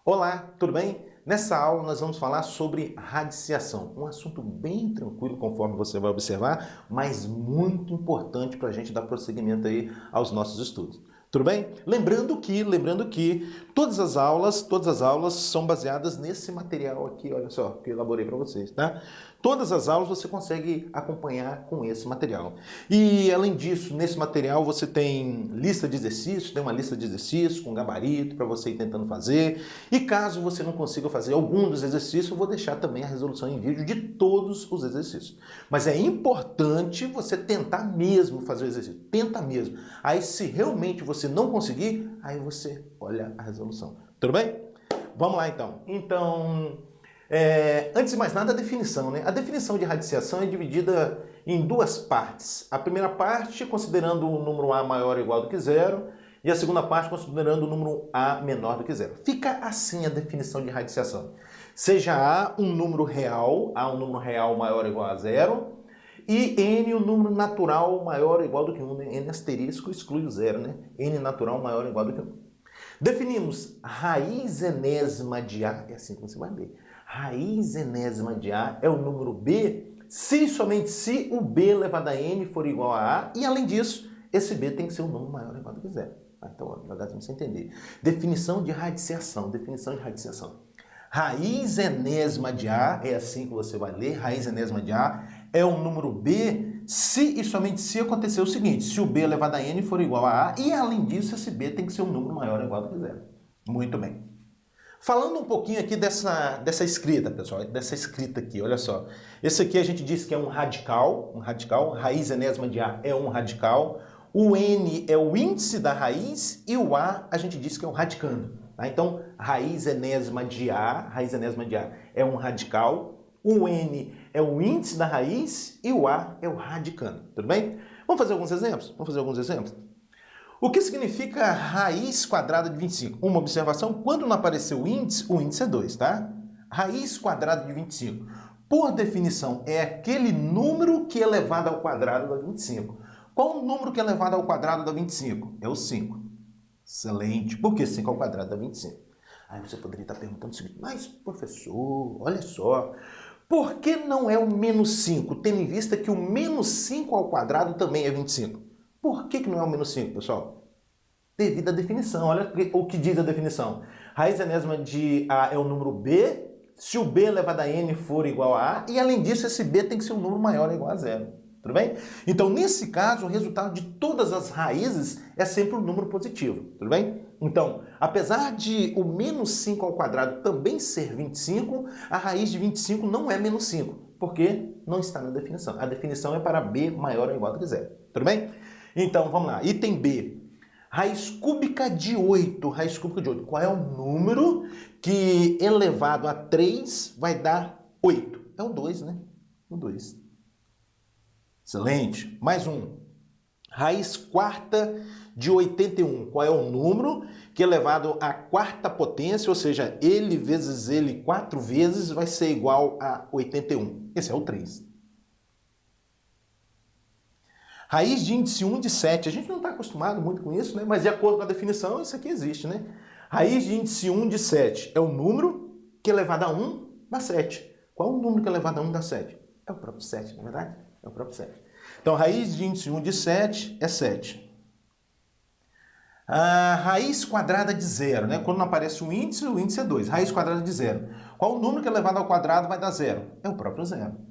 Olá, tudo bem? Nessa aula nós vamos falar sobre radiciação, um assunto bem tranquilo conforme você vai observar, mas muito importante para a gente dar prosseguimento aí aos nossos estudos. Tudo bem? Lembrando que todas as aulas são baseadas nesse material aqui, olha só, que eu elaborei para vocês, tá? Todas as aulas você consegue acompanhar com esse material. E além disso, nesse material você tem lista de exercícios, tem uma lista de exercícios com gabarito para você ir tentando fazer. E caso você não consiga fazer algum dos exercícios, eu vou deixar também a resolução em vídeo de todos os exercícios. Mas é importante você tentar mesmo fazer o exercício. Tenta mesmo. Aí se realmente você não conseguir, aí você olha a resolução. Tudo bem? Vamos lá então. Antes de mais nada, a definição, né? A definição de radiciação é dividida em duas partes. A primeira parte, considerando o número A maior ou igual do que zero, e a segunda parte, considerando o número A menor do que zero. Fica assim a definição de radiciação. Seja A um número real, maior ou igual a zero, e N um número natural maior ou igual do que 1, né? N asterisco exclui o zero, né? N natural maior ou igual do que 1. Definimos raiz enésima de A, é assim que você vai ler. Raiz enésima de A é o número B, se e somente se o B elevado a N for igual a A, e além disso, esse B tem que ser um número maior ou igual do que zero. Então, devagarzinho você entender. Definição de radiciação. Raiz enésima de A, é assim que você vai ler, raiz enésima de A é um número B, se e somente se acontecer o seguinte, se o B elevado a N for igual a A, e além disso, esse B tem que ser um número maior ou igual do que zero. Muito bem. Falando um pouquinho aqui dessa escrita, pessoal, dessa escrita aqui, olha só. Esse aqui a gente disse que é um radical, raiz enésima de A é um radical, o N é o índice da raiz e o A a gente disse que é o radicando. Tá? Então, raiz enésima de A é um radical, o N é o índice da raiz e o A é o radicando. Tudo bem? Vamos fazer alguns exemplos? O que significa raiz quadrada de 25? Uma observação, quando não apareceu o índice é 2, tá? Raiz quadrada de 25, por definição, é aquele número que é elevado ao quadrado da 25. Qual o número que é elevado ao quadrado da 25? É o 5. Excelente. Por que 5 ao quadrado da 25? Aí você poderia estar perguntando o seguinte, mas professor, olha só, por que não é o menos 5, tendo em vista que o menos 5 ao quadrado também é 25? Por que não é o menos 5, pessoal? Devido à definição. Olha o que diz a definição. Raiz enésima de A é o número B, se o B elevado a N for igual a A, e além disso, esse B tem que ser um número maior ou igual a zero. Tudo bem? Então, nesse caso, o resultado de todas as raízes é sempre um número positivo. Tudo bem? Então, apesar de o menos 5 ao quadrado também ser 25, a raiz de 25 não é menos 5, porque não está na definição. A definição é para B maior ou igual a zero. Tudo bem? Então, vamos lá. Item B. Raiz cúbica de 8. Raiz cúbica de 8. Qual é o número que elevado a 3 vai dar 8? É o 2, né? O 2. Excelente. Mais um. Raiz quarta de 81. Qual é o número que elevado à quarta potência, ou seja, ele vezes ele 4 vezes, vai ser igual a 81? Esse é o 3. Raiz de índice 1 de 7. A gente não está acostumado muito com isso, né? Mas de acordo com a definição, isso aqui existe, né? Raiz de índice 1 de 7 é o número que elevado a 1 dá 7. Qual é o número que elevado a 1 dá 7? É o próprio 7, não é verdade? É o próprio 7. Então, raiz de índice 1 de 7 é 7. A raiz quadrada de 0, né? Quando não aparece o índice é 2. Raiz quadrada de 0. Qual o número que elevado ao quadrado vai dar 0? É o próprio 0.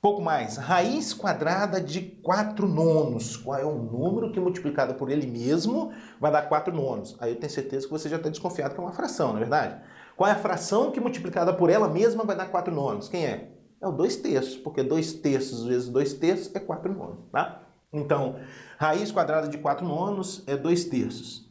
Pouco mais, raiz quadrada de 4 nonos. Qual é o número que multiplicado por ele mesmo vai dar 4 nonos? Aí eu tenho certeza que você já está desconfiado que é uma fração, não é verdade? Qual é a fração que multiplicada por ela mesma vai dar 4 nonos? Quem é? É o 2 terços, porque 2 terços vezes 2 terços é 4 nonos, tá? Então, raiz quadrada de 4 nonos é 2 terços.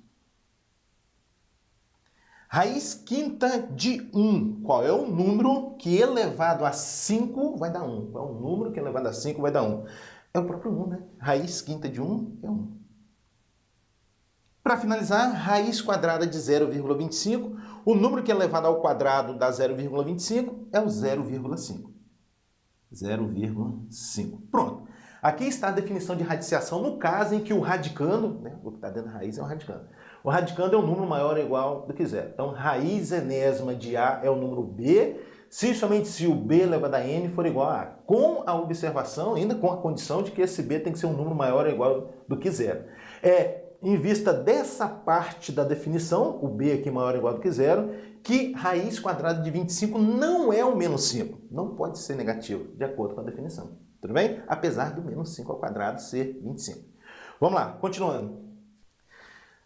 Raiz quinta de 1. Qual é o número que elevado a 5 vai dar 1? Qual é o número que elevado a 5 vai dar 1? É o próprio 1, né? Raiz quinta de 1 é 1. Para finalizar, raiz quadrada de 0,25. O número que é elevado ao quadrado dá 0,25 é o 0,5. 0,5. Pronto. Aqui está a definição de radiciação no caso em que o radicando, né, o que está dentro da raiz é o radicando. O radicando é um número maior ou igual do que zero. Então, raiz enésima de A é o número B, se somente se o B elevado a N for igual a A. Com a observação, ainda com a condição de que esse B tem que ser um número maior ou igual do que zero. Em vista dessa parte da definição, o B aqui maior ou igual do que zero, que raiz quadrada de 25 não é o menos 5. Não pode ser negativo, de acordo com a definição. Tudo bem? Apesar do menos 5 ao quadrado ser 25. Vamos lá, continuando.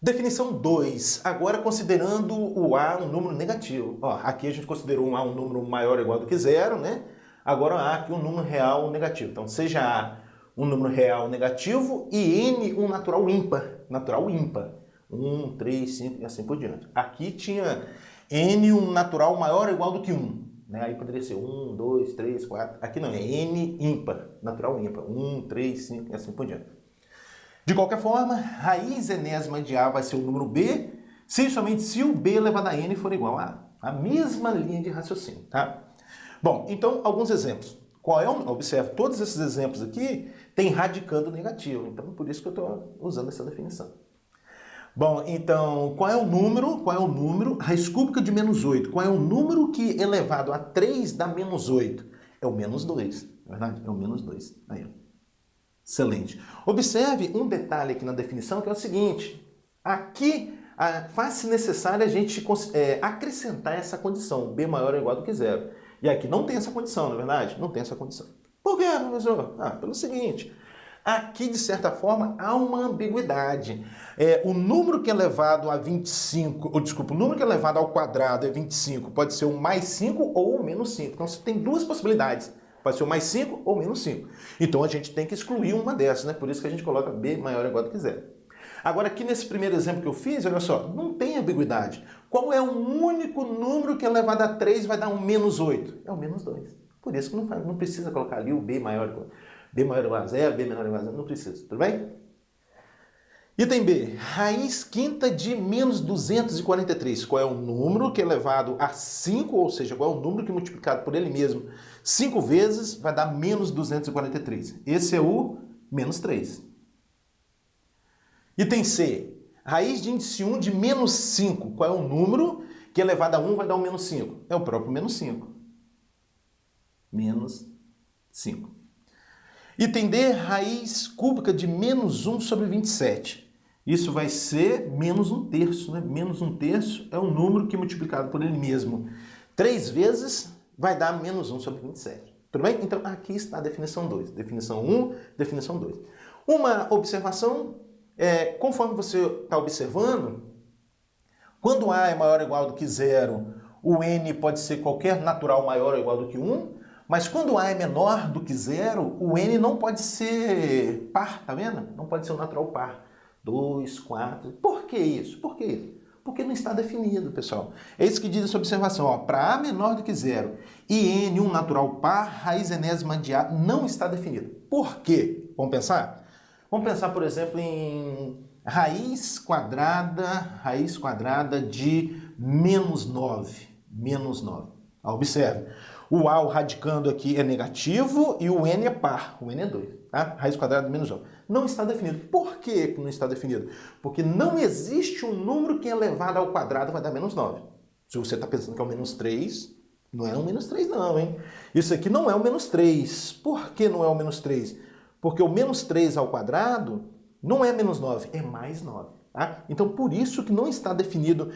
Definição 2. Agora considerando o A um número negativo. Ó, aqui a gente considerou um A um número maior ou igual do que zero, né? Agora A aqui um número real negativo. Então, seja A um número real negativo e N um natural ímpar. Natural ímpar. 1, 3, 5 e assim por diante. Aqui tinha N um natural maior ou igual do que 1. Né? Aí poderia ser 1, 2, 3, 4. Aqui não, é N ímpar. Natural ímpar. 1, 3, 5 e assim por diante. De qualquer forma, raiz enésima de A vai ser o número B, se somente se o B elevado a N for igual a A. A mesma linha de raciocínio, tá? Bom, então, alguns exemplos. Observe, todos esses exemplos aqui têm radicando negativo, então por isso que eu estou usando essa definição. Bom, então, qual é o número? Raiz cúbica de menos 8. Qual é o número que elevado a 3 dá menos 8? É o menos 2, não é verdade? É o menos 2. Aí, ó. Excelente. Observe um detalhe aqui na definição, que é o seguinte. Aqui faz-se necessário a gente acrescentar essa condição, B maior ou igual do que zero. E aqui não tem essa condição, não é verdade? Não tem essa condição. Por quê, professor? Pelo seguinte. Aqui, de certa forma, há uma ambiguidade. O número que é elevado a 25, o número que é elevado ao quadrado é 25, pode ser o mais 5 ou o menos 5. Então, você tem duas possibilidades. Pode ser o mais 5 ou menos 5. Então, a gente tem que excluir uma dessas, né? Por isso que a gente coloca B maior ou igual do que zero. Agora, aqui nesse primeiro exemplo que eu fiz, olha só, não tem ambiguidade. Qual é o único número que elevado a 3 vai dar um menos 8? É o menos 2. Por isso que não precisa colocar ali o B maior ou igual a zero, B menor ou igual a zero, não precisa, tudo bem? Item B, raiz quinta de menos 243. Qual é o número que é elevado a 5, ou seja, qual é o número que multiplicado por ele mesmo 5 vezes vai dar menos 243. Esse é o menos 3. Item C, raiz de índice 1 de menos 5. Qual é o número que elevado a 1 vai dar um menos 5? É o próprio menos 5. Menos 5. Item D, raiz cúbica de menos 1 sobre 27. Isso vai ser menos 1/3, né? Menos 1/3 é um número que multiplicado por ele mesmo 3 vezes vai dar menos 1 sobre 27. Tudo bem? Então, aqui está a definição 2. Definição 1, definição 2. Uma observação, conforme você está observando, quando A é maior ou igual do que 0, o N pode ser qualquer natural maior ou igual do que 1, mas quando A é menor do que 0, o N não pode ser par, tá vendo? Não pode ser um natural par. 2, 4. Por que isso? Por que isso? Porque não está definido, pessoal. É isso que diz essa observação. Para A menor do que 0 e N um natural par, raiz enésima de A não está definida. Por quê? Vamos pensar? Vamos pensar, por exemplo, em raiz quadrada de menos 9. Menos 9. Observe. O A, o radicando aqui, é negativo e o N é par. O N é 2. Tá? Raiz quadrada de menos 9. Não está definido. Por que não está definido? Porque não existe um número que elevado ao quadrado vai dar menos 9. Se você está pensando que é o menos 3, não é um menos 3 não, hein? Isso aqui não é o menos 3. Por que não é o menos 3? Porque o menos 3 ao quadrado não é menos 9, é mais 9. Tá? Então, por isso que não está definido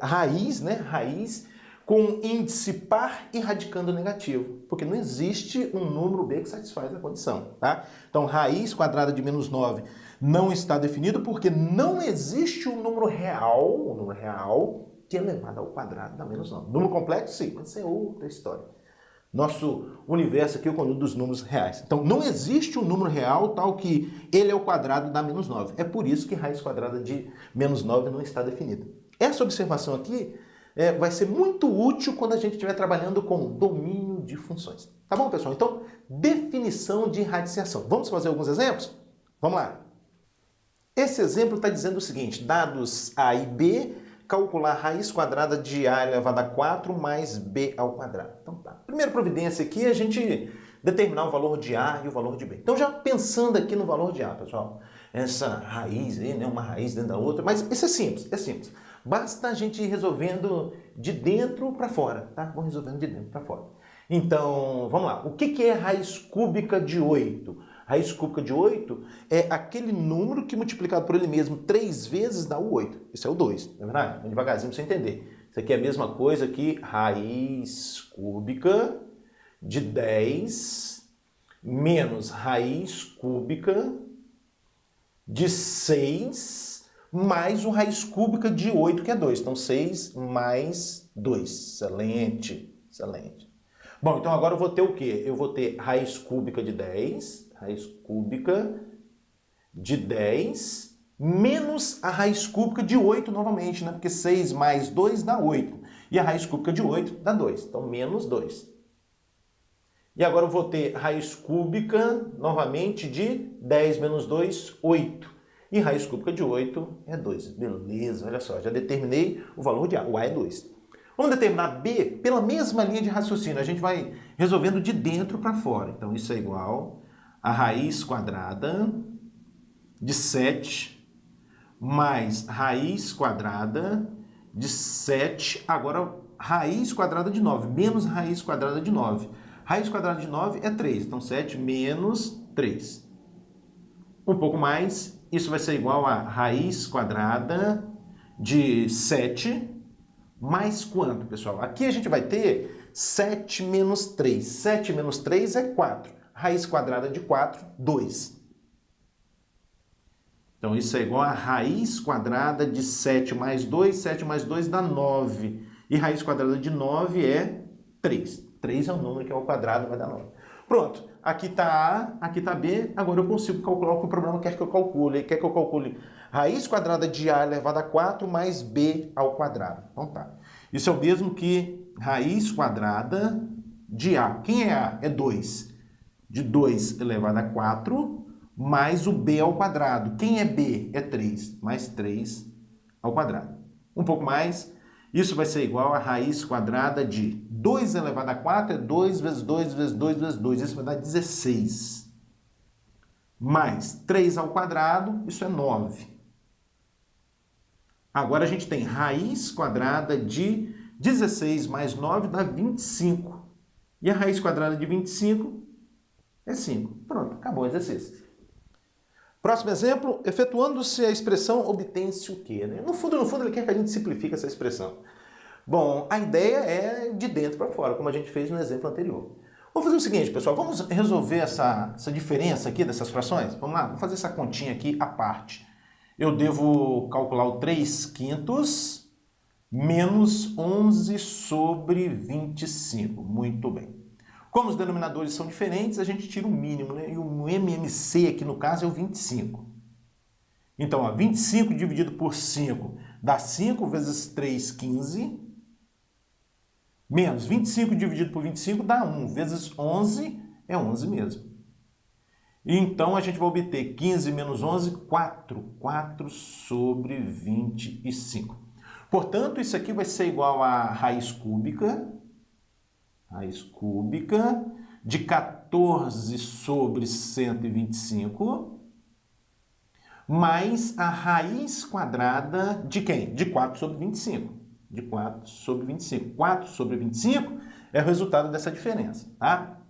raiz, né? Raiz com índice par e radicando negativo, porque não existe um número B que satisfaz a condição, tá? Então, raiz quadrada de menos 9 não está definido porque não existe um número real que é elevado ao quadrado dá menos 9. Número complexo, sim, mas isso é outra história. Nosso universo aqui é o conjunto dos números reais. Então, não existe um número real tal que ele ao quadrado dá menos 9. É por isso que raiz quadrada de menos 9 não está definida. Essa observação aqui vai ser muito útil quando a gente estiver trabalhando com domínio de funções. Tá bom, pessoal? Então, definição de radiciação. Vamos fazer alguns exemplos? Vamos lá. Esse exemplo está dizendo o seguinte, dados A e B, calcular raiz quadrada de A elevado a 4 mais B ao quadrado. Então, tá. Primeira providência aqui é a gente determinar o valor de A e o valor de B. Então, já pensando aqui no valor de A, pessoal, essa raiz aí, né? Uma raiz dentro da outra, mas isso é simples, é simples. Basta a gente ir resolvendo de dentro para fora, tá? Vamos resolvendo de dentro para fora. Então, vamos lá. O que é raiz cúbica de 8? Raiz cúbica de 8 é aquele número que multiplicado por ele mesmo 3 vezes dá o 8. Esse é o 2, não é verdade? Vamos devagarzinho para você entender. Isso aqui é a mesma coisa que raiz cúbica de 10 menos raiz cúbica de 6 mais o raiz cúbica de 8, que é 2. Então, 6 mais 2. Excelente, excelente. Bom, então agora eu vou ter o quê? Eu vou ter raiz cúbica de 10, raiz cúbica de 10, menos a raiz cúbica de 8 novamente, né? Porque 6 mais 2 dá 8. E a raiz cúbica de 8 dá 2. Então, menos 2. E agora eu vou ter raiz cúbica, novamente, de 10 menos 2, 8. E raiz cúbica de 8 é 2. Beleza, olha só, já determinei o valor de A. O A é 2. Vamos determinar B pela mesma linha de raciocínio. A gente vai resolvendo de dentro para fora. Então, isso é igual a raiz quadrada de 7 mais raiz quadrada de 7, agora raiz quadrada de 9, menos raiz quadrada de 9. Raiz quadrada de 9 é 3, então 7 menos 3. Um pouco mais, isso vai ser igual a raiz quadrada de 7 mais quanto, pessoal? Aqui a gente vai ter 7 menos 3. 7 menos 3 é 4. Raiz quadrada de 4, 2. Então, isso é igual a raiz quadrada de 7 mais 2. 7 mais 2 dá 9. E raiz quadrada de 9 é 3. 3 é um número que ao quadrado vai dar 9. Pronto. Aqui está A, aqui está B. Agora eu consigo calcular o que o problema quer que eu calcule. Ele quer que eu calcule raiz quadrada de A elevado a 4 mais B ao quadrado. Então tá. Isso é o mesmo que raiz quadrada de A. Quem é A? É 2. De 2 elevado a 4 mais o B ao quadrado. Quem é B? É 3. Mais 3 ao quadrado. Um pouco mais. Isso vai ser igual a raiz quadrada de 2 elevado a 4 é 2 vezes 2 vezes 2 vezes 2. Isso vai dar 16. Mais 3 ao quadrado, isso é 9. Agora a gente tem raiz quadrada de 16 mais 9 dá 25. E a raiz quadrada de 25 é 5. Pronto, acabou o exercício. Próximo exemplo, efetuando-se a expressão, obtém-se o quê? Né? No fundo, ele quer que a gente simplifique essa expressão. Bom, a ideia é de dentro para fora, como a gente fez no exemplo anterior. Vamos fazer o seguinte, pessoal, vamos resolver essa diferença aqui dessas frações? Vamos lá, vou fazer essa continha aqui à parte. Eu devo calcular o 3/5 menos 11 sobre 25. Muito bem. Como os denominadores são diferentes, a gente tira o mínimo, né? E o MMC aqui no caso é o 25. Então, ó, 25 dividido por 5 dá 5 vezes 3, 15. Menos 25 dividido por 25 dá 1. Vezes 11 é 11 mesmo. Então, a gente vai obter 15 menos 11, 4. 4 sobre 25. Portanto, isso aqui vai ser igual a raiz cúbica de 14 sobre 125, mais a raiz quadrada de quem? De 4 sobre 25. De 4 sobre 25. 4 sobre 25 é o resultado dessa diferença, tá?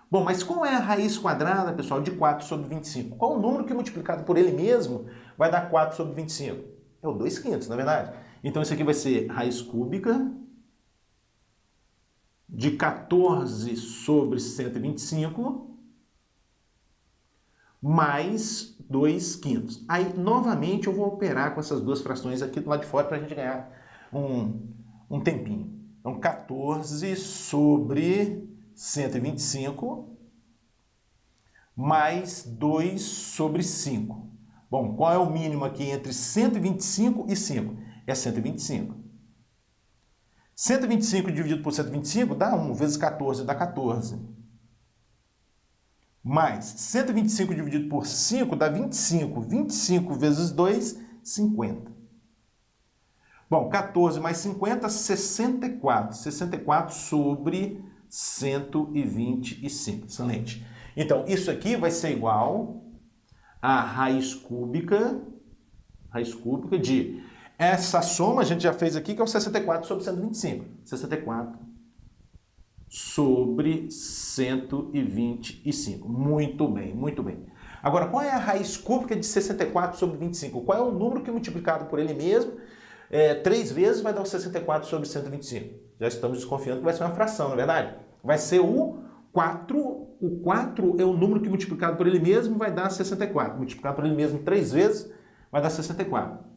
Bom, mas qual é a raiz quadrada, pessoal, de 4 sobre 25? Qual o número que multiplicado por ele mesmo vai dar 4 sobre 25? É o 2/5, na verdade. Então, isso aqui vai ser raiz cúbica de 14 sobre 125 mais 2/5. Aí, novamente, eu vou operar com essas duas frações aqui do lado de fora para a gente ganhar um tempinho. Então, 14 sobre 125 mais 2 sobre 5. Bom, qual é o mínimo aqui entre 125 e 5? É 125. 125 dividido por 125 dá 1, vezes 14 dá 14. Mais 125 dividido por 5 dá 25. 25 vezes 2, 50. Bom, 14 mais 50, 64. 64 sobre 125. Excelente. Então, isso aqui vai ser igual a raiz cúbica de... Essa soma a gente já fez aqui, que é o 64 sobre 125. 64 sobre 125. Muito bem, muito bem. Agora, qual é a raiz cúbica de 64 sobre 25? Qual é o número que multiplicado por ele mesmo, 3 vezes vai dar o 64 sobre 125? Já estamos desconfiando que vai ser uma fração, não é verdade? Vai ser o 4. O 4 é o número que multiplicado por ele mesmo vai dar 64. Multiplicado por ele mesmo 3 vezes vai dar 64.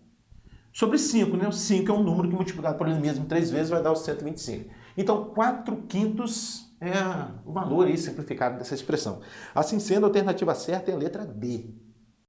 Sobre 5, né? O 5 é um número que multiplicado por ele mesmo 3 vezes vai dar o 125. Então, 4/5 é o valor aí simplificado dessa expressão. Assim sendo, a alternativa certa é a letra D.